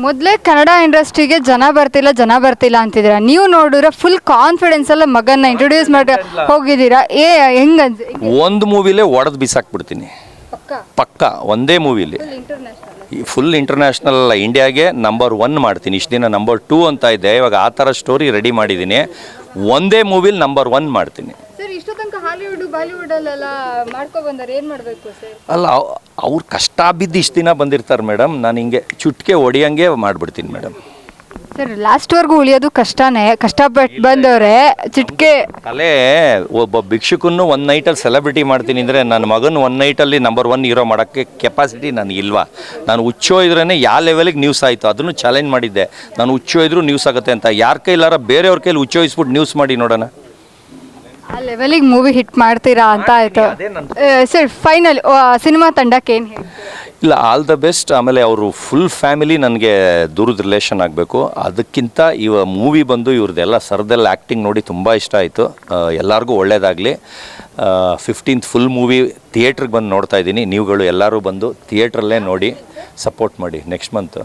ಮೊದಲೇ ಕನ್ನಡ ಇಂಡಸ್ಟ್ರಿಗೆ ಜನ ಬರ್ತಿಲ್ಲ ಅಂತಿದ್ದೀರಾ, ನೀವು ನೋಡಿದ್ರೆ ಫುಲ್ ಕಾನ್ಫಿಡೆನ್ಸ್ ಎಲ್ಲ ಮಗನ್ನ ಇಂಟ್ರೊಡ್ಯೂಸ್ ಮಾಡಿ ಹೋಗಿದ್ದೀರಾ. ಹೆಂಗ ಒಂದು ಮೂವಿಲೇ ಒಡೆದು ಬಿಸಾಕ್ಬಿಡ್ತೀನಿ ಪಕ್ಕ. ಒಂದೇ ಮೂವಿಲಿ ಫುಲ್ ಇಂಟರ್ನ್ಯಾಷನಲ್ ಇಂಡಿಯಾಗೆ ನಂಬರ್ 1 ಮಾಡ್ತೀನಿ. ಇಷ್ಟು ದಿನ ನಂಬರ್ 2 ಅಂತ ಇದೆ, ಇವಾಗ ಆ ಥರ ಸ್ಟೋರಿ ರೆಡಿ ಮಾಡಿದ್ದೀನಿ. ಒಂದೇ ಮೂವಿಲಿ ನಂಬರ್ 1 ಮಾಡ್ತೀನಿ. ಸರ್ ಇಷ್ಟು ತನಕ ಹಾಲಿವುಡ್ ಬಾಲಿವುಡಲ್ಲೆಲ್ಲ ಮಾಡ್ಕೊಬಂದಾರೆ, ಏನು ಮಾಡಬೇಕು ಸರ್? ಅಲ್ಲ, ಅವ್ರು ಕಷ್ಟ ಬಿದ್ದು ಇಷ್ಟು ದಿನ ಬಂದಿರ್ತಾರೆ ಮೇಡಮ್. ನಾನು ಹಿಂಗೆ ಚುಟ್ಕೆ ಹೊಡಿಯಂಗೆ ಮಾಡಿಬಿಡ್ತೀನಿ ಮೇಡಮ್. ಸರ್ ಲಾಸ್ಟ್ವರೆಗೂ ಉಳಿಯೋದು ಕಷ್ಟನೇ, ಕಷ್ಟಪಟ್ಟು ಬಂದವ್ರೆ ಚಿಟ್ಕೆ. ಕಲೆ ಒಬ್ಬ ಭಿಕ್ಷುಕನ್ನು ಒಂದು ನೈಟಲ್ಲಿ ಸೆಲೆಬ್ರಿಟಿ ಮಾಡ್ತೀನಿ ಅಂದರೆ ನನ್ನ ಮಗನ ಒಂದು ನೈಟಲ್ಲಿ ನಂಬರ್ 1 ಹೀರೋ ಮಾಡೋಕ್ಕೆ ಕೆಪಾಸಿಟಿ ನನಗಿಲ್ವಾ? ನಾನು ಹುಚ್ಚೋಯ್ದ್ರೇ ಯಾವ ಲೆವೆಲಿಗೆ ನ್ಯೂಸ್ ಆಯಿತು ಅದನ್ನು ಚಾಲೆಂಜ್ ಮಾಡಿದ್ದೆ. ನಾನು ಹುಚ್ಚೋಯ್ದ್ರು ನ್ಯೂಸ್ ಆಗುತ್ತೆ ಅಂತ. ಯಾರ ಕೈಲಾರ ಬೇರೆಯವ್ರ ಕೈಲಿ ಹುಚ್ಚೋಯಿಸ್ಬಿಟ್ಟು ನ್ಯೂಸ್ ಮಾಡಿ ನೋಡೋಣ. ಆ ಲೆವೆಲಿಗೆ ಮೂವಿ ಹಿಟ್ ಮಾಡ್ತೀರಾ ಅಂತ ಆಯಿತು. ಸರ್ ಫೈನಲ್ ಸಿನಿಮಾ ತಂಡಕ್ಕೆ ಏನು ಹೇಳಿ? ಇಲ್ಲ, ಆಲ್ ದ ಬೆಸ್ಟ್. ಆಮೇಲೆ ಅವರು ಫುಲ್ ಫ್ಯಾಮಿಲಿ ನನಗೆ ದೂರದ ರಿಲೇಷನ್ ಆಗಬೇಕು. ಅದಕ್ಕಿಂತ ಮೂವಿ ಬಂದು ಇವ್ರದ್ದೆಲ್ಲ ಸರದೆಲ್ಲ ಆ್ಯಕ್ಟಿಂಗ್ ನೋಡಿ ತುಂಬ ಇಷ್ಟ ಆಯಿತು. ಎಲ್ಲರಿಗೂ ಒಳ್ಳೆಯದಾಗಲಿ. 15th ಫುಲ್ ಮೂವಿ ಥಿಯೇಟ್ರಿಗೆ ಬಂದು ನೋಡ್ತಾ ಇದ್ದೀನಿ. ನೀವುಗಳು ಎಲ್ಲರೂ ಬಂದು ಥಿಯೇಟ್ರಲ್ಲೇ ನೋಡಿ ಸಪೋರ್ಟ್ ಮಾಡಿ ನೆಕ್ಸ್ಟ್ ಮಂತ್.